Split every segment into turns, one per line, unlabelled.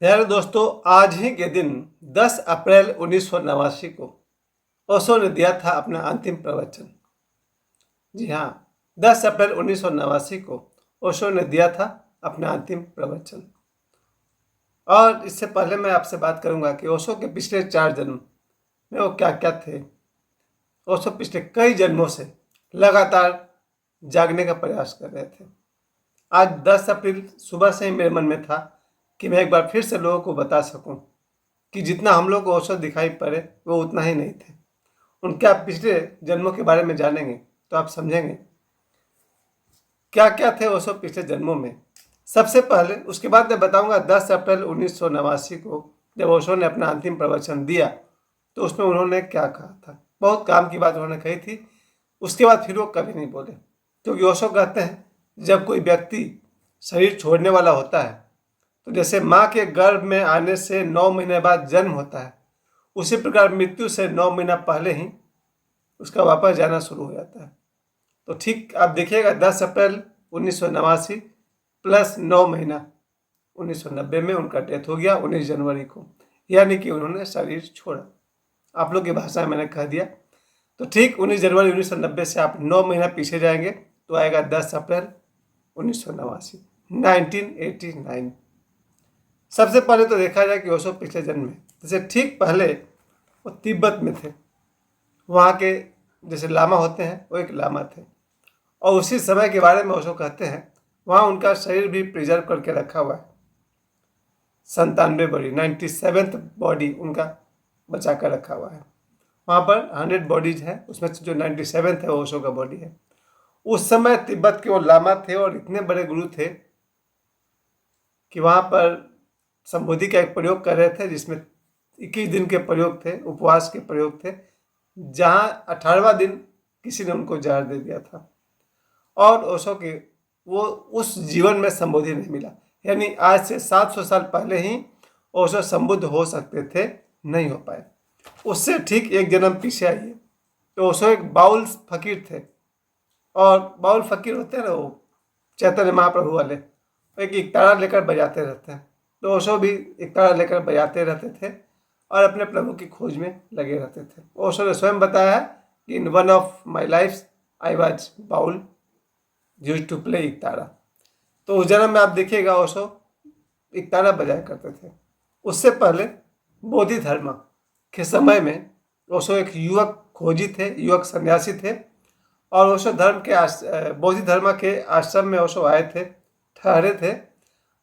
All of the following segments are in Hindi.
यार दोस्तों, आज ही के दिन 10 अप्रैल 1989 को ओशो ने दिया था अपना अंतिम प्रवचन। जी हाँ, 10 अप्रैल 1989 को ओशो ने दिया था अपना अंतिम प्रवचन। और इससे पहले मैं आपसे बात करूंगा कि ओशो के पिछले 4 जन्म में वो क्या क्या थे। ओशो पिछले कई जन्मों से लगातार जागने का प्रयास कर रहे थे। आज 10 अप्रैल सुबह से ही मेरे मन में था कि मैं एक बार फिर से लोगों को बता सकूं कि जितना हम लोग को ओशो दिखाई पड़े वो उतना ही नहीं थे। उनके आप पिछले जन्मों के बारे में जानेंगे तो आप समझेंगे क्या क्या थे ओशो पिछले जन्मों में। सबसे पहले उसके बाद मैं बताऊंगा 10 अप्रैल 1989 को जब ओशो ने अपना अंतिम प्रवचन दिया तो उसमें उन्होंने क्या कहा था। बहुत काम की बात उन्होंने कही थी। उसके बाद फिर वो कभी नहीं बोले, क्योंकि ओशो कहते हैं जब कोई व्यक्ति शरीर छोड़ने वाला होता है तो जैसे माँ के गर्भ में आने से 9 महीने बाद जन्म होता है, उसी प्रकार मृत्यु से 9 महीना पहले ही उसका वापस जाना शुरू हो जाता है। तो ठीक आप देखिएगा 10 अप्रैल 1989 प्लस 9 महीना 1990 में उनका डेथ हो गया 19 जनवरी को, यानी कि उन्होंने शरीर छोड़ा। आप लोग की भाषा में मैंने कह दिया। तो ठीक 19 जनवरी 1990 से आप 9 महीना पीछे जाएंगे तो आएगा 10 अप्रैल 1989 1989। सबसे पहले तो देखा जाए कि ओशो पिछले जन्म में जैसे ठीक पहले वो तिब्बत में थे। वहाँ के जैसे लामा होते हैं वो एक लामा थे, और उसी समय के बारे में ओशो कहते हैं वहाँ उनका शरीर भी प्रिजर्व करके रखा हुआ है। 97 बॉडी 97th बॉडी उनका बचा कर रखा हुआ है। वहाँ पर 100 बॉडीज हैं, उसमें से जो 97th है वो ओशो का बॉडी है। उस समय तिब्बत के वो लामा थे और इतने बड़े गुरु थे कि वहाँ पर संबोधि का एक प्रयोग कर रहे थे जिसमें 21 दिन के प्रयोग थे, उपवास के प्रयोग थे, जहाँ 18वां दिन किसी ने उनको जहर दे दिया था और ओशो के वो उस जीवन में संबोधि नहीं मिला। यानी आज से 700 साल पहले ही ओशो संबुद्ध हो सकते थे, नहीं हो पाए। उससे ठीक एक जन्म पीछे आइए तो ओशो एक बाउल फकीर थे, और बाउल फकीर होते हैं ना वो चैतन्य महाप्रभु वाले, एक तारा लेकर बजाते रहते हैं। तो ओशो भी एक तारा लेकर बजाते रहते थे और अपने प्रभु की खोज में लगे रहते थे। ओशो ने स्वयं बताया है कि in one of my life I was bowl used to play एक तारा। तो उस जन्म में आप देखिएगा ओशो एक तारा बजाया करते थे। उससे पहले बोधि धर्म के समय में ओशो एक युवक खोजी थे, युवक सन्यासी थे, और ओशो धर्म के बोधि धर्म के आश्रम में ओशो आए थे, ठहरे थे।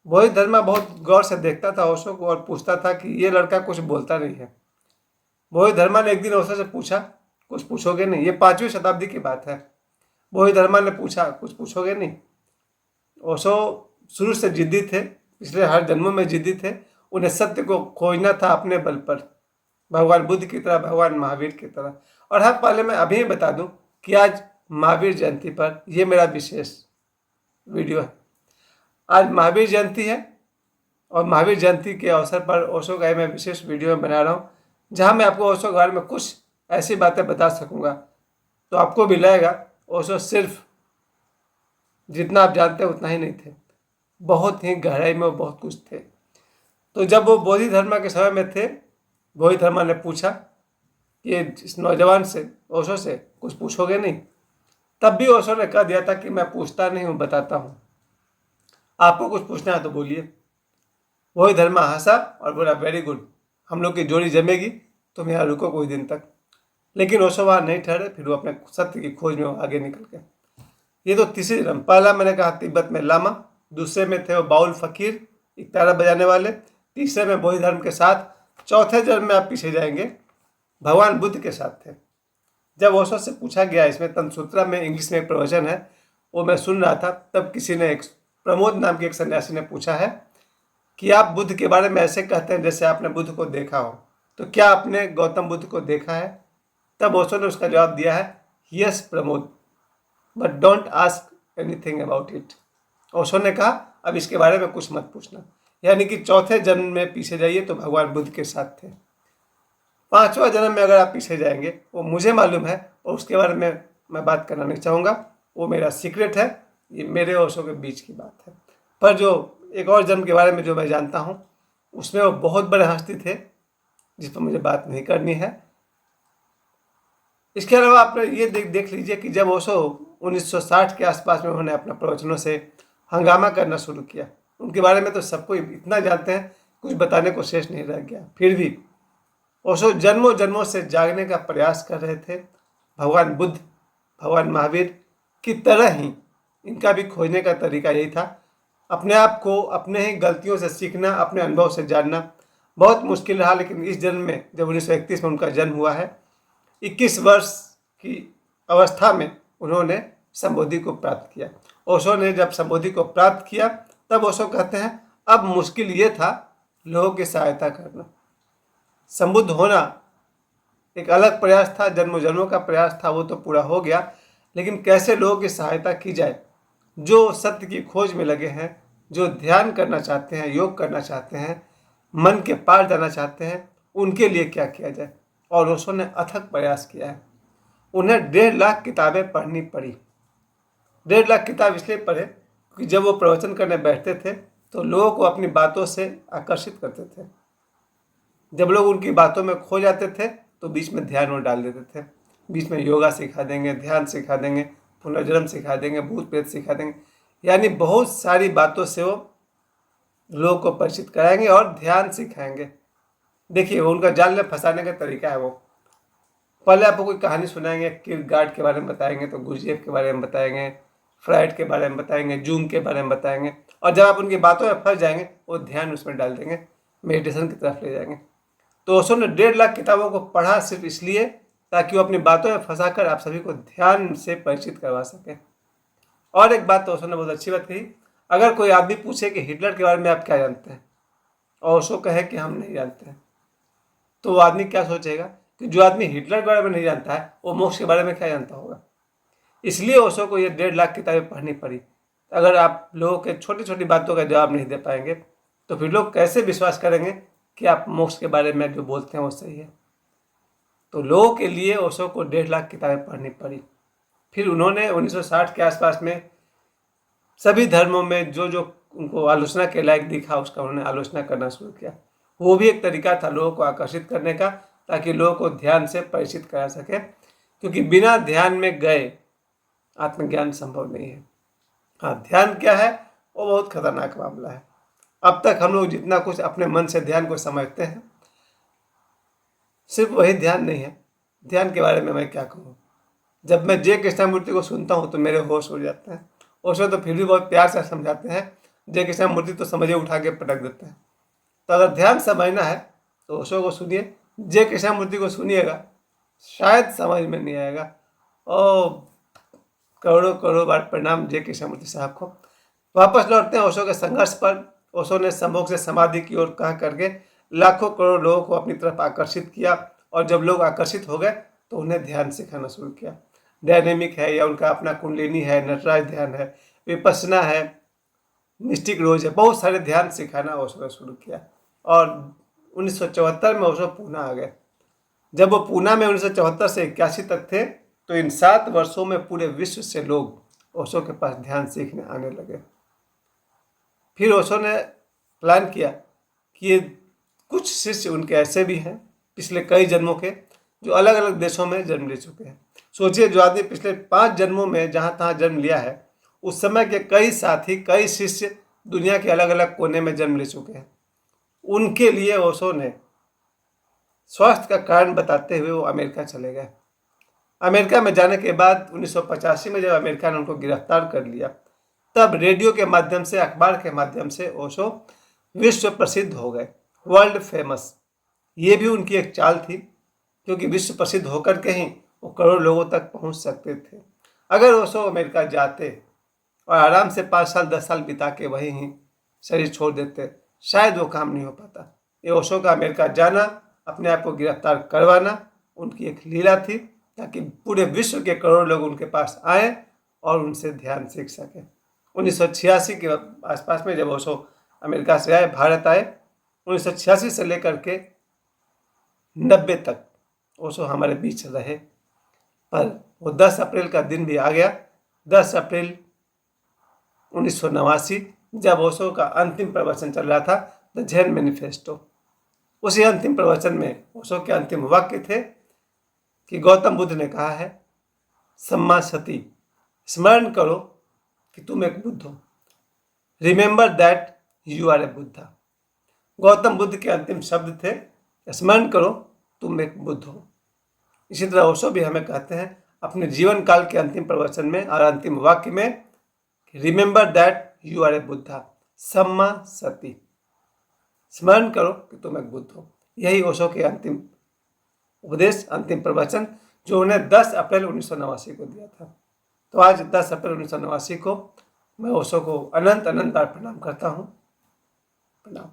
बोधि धर्म बहुत गौर से देखता था ओशो को और पूछता था कि ये लड़का कुछ बोलता नहीं है। बोधि धर्म ने एक दिन ओशो से पूछा, कुछ पूछोगे नहीं? ये 5वीं शताब्दी की बात है। बोधि धर्म ने पूछा, कुछ पूछोगे नहीं? ओशो शुरू से जिद्दी थे, पिछले हर जन्मों में जिद्दी थे। उन्हें सत्य को खोजना था अपने बल पर, भगवान बुद्ध की तरह, भगवान महावीर की तरह। और हाँ, पहले मैं अभी बता दूं कि आज महावीर जयंती पर यह मेरा विशेष वीडियो है। आज महावीर जयंती है और महावीर जयंती के अवसर पर ओशो का मैं विशेष वीडियो बना रहा हूँ, जहाँ मैं आपको ओशो के बारे में कुछ ऐसी बातें बता सकूँगा तो आपको भी लगेगा ओशो सिर्फ जितना आप जानते हैं उतना ही नहीं थे, बहुत ही गहराई में वो बहुत कुछ थे। तो जब वो बोधि धर्म के समय में थे, बोधि धर्म ने पूछा कि इस नौजवान से, ओशो से, कुछ पूछोगे नहीं? तब भी ओशो ने कह दिया था कि मैं पूछता नहीं हूँ, बताता हूँ। आपको कुछ पूछना है तो बोलिए। बोधि धर्म हंसा और बोला, वेरी गुड, हम लोग की जोड़ी जमेगी, तुम यहाँ रुको कुछ दिन तक। लेकिन ओशो वहाँ नहीं ठहरे, फिर वो अपने सत्य की खोज में आगे निकल गए। ये तो तीसरी जन्म। पहला मैंने कहा तिब्बत में लामा, दूसरे में थे वो बाउल फकीर, एक तारा बजाने वाले, तीसरे में बोधि धर्म के साथ, चौथे जन्म में आप पीछे जाएंगे भगवान बुद्ध के साथ थे। जब ओशो से पूछा गया, इसमें तंत्रसूत्रा में इंग्लिश में एक प्रवचन है, वो मैं सुन रहा था, तब किसी ने, एक प्रमोद नाम के एक सन्यासी ने पूछा है कि आप बुद्ध के बारे में ऐसे कहते हैं जैसे आपने बुद्ध को देखा हो, तो क्या आपने गौतम बुद्ध को देखा है? तब ओशो ने उसका जवाब दिया है, yes Pramod, but don't ask anything about it. Osho ने कहा, अब इसके बारे में कुछ मत पूछना। यानी कि चौथे जन्म में पीछे जाइए तो भगवान बुद्ध के साथ थे। 5वां जन्म में अगर आप पीछे जाएंगे, वो मुझे मालूम है और उसके बारे में मैं बात करना नहीं चाहूँगा, वो मेरा सीक्रेट है, ये मेरे और ओशो के बीच की बात है। पर जो एक और जन्म के बारे में जो मैं जानता हूँ उसमें वो बहुत बड़े हस्ती थे जिस पर मुझे बात नहीं करनी है। इसके अलावा आप ये देख लीजिए कि जब ओशो 1960 के आसपास में उन्होंने अपने प्रवचनों से हंगामा करना शुरू किया, उनके बारे में तो सबको इतना जानते हैं, कुछ बताने को शेष नहीं रह गया। फिर भी ओशो जन्मों जन्मों से जागने का प्रयास कर रहे थे। भगवान बुद्ध, भगवान महावीर की तरह ही इनका भी खोजने का तरीका यही था, अपने आप को अपने ही गलतियों से सीखना, अपने अनुभव से जानना। बहुत मुश्किल रहा, लेकिन इस जन्म में जब 1931 में उनका जन्म हुआ है, 21 वर्ष की अवस्था में उन्होंने संबोधि को प्राप्त किया। ओशो ने जब संबोधि को प्राप्त किया तब ओशो कहते हैं अब मुश्किल ये था लोगों की सहायता करना। संबुद्ध होना एक अलग प्रयास था, जन्मों जन्मों का प्रयास था, वो तो पूरा हो गया, लेकिन कैसे लोगों की सहायता की जाए जो सत्य की खोज में लगे हैं, जो ध्यान करना चाहते हैं, योग करना चाहते हैं, मन के पार जाना चाहते हैं, उनके लिए क्या किया जाए। और ओशो ने अथक प्रयास किया है। उन्हें 1.5 लाख किताबें पढ़नी पड़ी। 1.5 लाख किताब इसलिए पढ़े कि जब वो प्रवचन करने बैठते थे तो लोगों को अपनी बातों से आकर्षित करते थे। जब लोग उनकी बातों में खो जाते थे तो बीच में ध्यान वो डाल देते थे। बीच में योगा सिखा देंगे, ध्यान सिखा देंगे, पुनर्जन्म सिखा देंगे, भूत प्रेत सिखा देंगे, यानी बहुत सारी बातों से वो लोगों को परिचित कराएंगे और ध्यान सिखाएंगे। देखिए उनका जाल में फंसाने का तरीका है। वो पहले आपको कोई कहानी सुनाएंगे, किरगार्ड के बारे में बताएंगे, तो गुरजेफ के बारे में बताएंगे, फ्राइड के बारे में बताएंगे, जूम के बारे में बताएंगे, और जब आप उनकी बातों में फंस जाएंगे वो ध्यान उसमें डाल देंगे, मेडिटेशन की तरफ ले जाएंगे। तो ओशो ने 1.5 लाख किताबों को पढ़ा सिर्फ इसलिए ताकि वो अपनी बातों में फंसाकर आप सभी को ध्यान से परिचित करवा सके। और एक बात तो ओशो ने बहुत अच्छी बात कही, अगर कोई आदमी पूछे कि हिटलर के बारे में आप क्या जानते हैं, और ओशो कहे कि हम नहीं जानते हैं, तो वो आदमी क्या सोचेगा कि जो आदमी हिटलर के बारे में नहीं जानता है वो मोक्ष के बारे में क्या जानता होगा। इसलिए ओशो को ये 1.5 लाख किताबें पढ़नी पड़ी। अगर आप लोगों के छोटी छोटी बातों का जवाब नहीं दे पाएंगे तो फिर लोग कैसे विश्वास करेंगे कि आप मोक्ष के बारे में जो बोलते हैं वो सही है। तो लोगों के लिए ओशो को 1.5 लाख किताबें पढ़नी पड़ी। फिर उन्होंने 1960 के आसपास में सभी धर्मों में जो जो उनको आलोचना के लायक दिखा उसका उन्होंने आलोचना करना शुरू किया। वो भी एक तरीका था लोगों को आकर्षित करने का, ताकि लोगों को ध्यान से परिचित करा सके, क्योंकि बिना ध्यान में गए आत्मज्ञान संभव नहीं है। हाँ, ध्यान क्या है वो बहुत खतरनाक मामला है। अब तक हम लोग जितना कुछ अपने मन से ध्यान को समझते हैं, सिर्फ वही ध्यान नहीं है। ध्यान के बारे में मैं क्या कहूँ, जब मैं जय कृष्णमूर्ति को सुनता हूँ तो मेरे होश उड़ जाते हैं। ओशो तो फिर भी बहुत प्यार से समझाते हैं, जय कृष्णमूर्ति तो समझे उठा के पटक देते हैं। तो अगर ध्यान समझना है तो ओशो को सुनिए, जय कृष्णमूर्ति को सुनिएगा, शायद समझ में नहीं आएगा। ओ करोड़ों करोड़ों बार प्रणाम जय कृष्णमूर्ति साहब को। वापस लौटते हैं ओशो के संघर्ष पर। ओशो ने संभोग से समाधि की ओर कहा करके लाखों करोड़ लोगों को अपनी तरफ आकर्षित किया, और जब लोग आकर्षित हो गए तो उन्हें ध्यान सिखाना शुरू किया। डायनेमिक है या उनका अपना कुंडलिनी है, नटराज ध्यान है, विपस्सना है, मिस्टिक रोज है, बहुत सारे ध्यान सिखाना ओशो ने शुरू किया। और 1974 में ओशो पूना आ गए। जब वो पूना में 1974 से 81 तक थे तो इन 7 वर्षों में पूरे विश्व से लोग ओशो के पास ध्यान सीखने आने लगे। फिर ओशो ने प्लान किया कि ये कुछ शिष्य उनके ऐसे भी हैं पिछले कई जन्मों के जो अलग अलग देशों में जन्म ले चुके हैं। सोचिए, जो आदमी पिछले 5 जन्मों में जहाँ तहाँ जन्म लिया है, उस समय के कई साथी, कई शिष्य दुनिया के अलग अलग कोने में जन्म ले चुके हैं। उनके लिए ओशो ने स्वास्थ्य का कारण बताते हुए वो अमेरिका चले गए। अमेरिका में जाने के बाद 1985 में जब अमेरिका ने उनको गिरफ्तार कर लिया, तब रेडियो के माध्यम से, अखबार के माध्यम से ओशो विश्व प्रसिद्ध हो गए, वर्ल्ड फेमस। ये भी उनकी एक चाल थी, क्योंकि विश्व प्रसिद्ध होकर के ही वो करोड़ लोगों तक पहुंच सकते थे। अगर ओशो अमेरिका जाते और आराम से 5 साल 10 साल बिता के वहीं ही शरीर छोड़ देते, शायद वो काम नहीं हो पाता। ये ओशो का अमेरिका जाना, अपने आप को गिरफ्तार करवाना उनकी एक लीला थी, ताकि पूरे विश्व के करोड़ लोग उनके पास आए और उनसे ध्यान सीख सकें। 1986 के आसपास में जब ओशो अमेरिका से आए, भारत आए, 1986 से लेकर के 90 तक ओशो हमारे बीच रहे। पर वो 10 अप्रैल का दिन भी आ गया, 10 अप्रैल 1989, जब ओशो का अंतिम प्रवचन चल रहा था, द जैन मैनिफेस्टो। उसी अंतिम प्रवचन में ओशो के अंतिम वाक्य थे कि गौतम बुद्ध ने कहा है, सम्मा सती, स्मरण करो कि तुम एक बुद्ध हो। Remember that you R A Buddha. Gautam Buddha के अंतिम शब्द थे, स्मरण करो तुम एक बुद्ध हो। इसी तरह ओशो भी हमें कहते हैं अपने जीवन काल के अंतिम प्रवचन में और अंतिम वाक्य में, remember that you R A Buddha, सम्मा सती, स्मरण करो कि तुम एक बुद्ध हो। यही ओशो के अंतिम उपदेश, अंतिम प्रवचन जो उन्हें 10 अप्रैल 1989 को दिया था। तो आज 10 अप्रैल 1989 को मैं ओशो को अनंत अनंत बार प्रणाम करता हूँ। प्रणाम।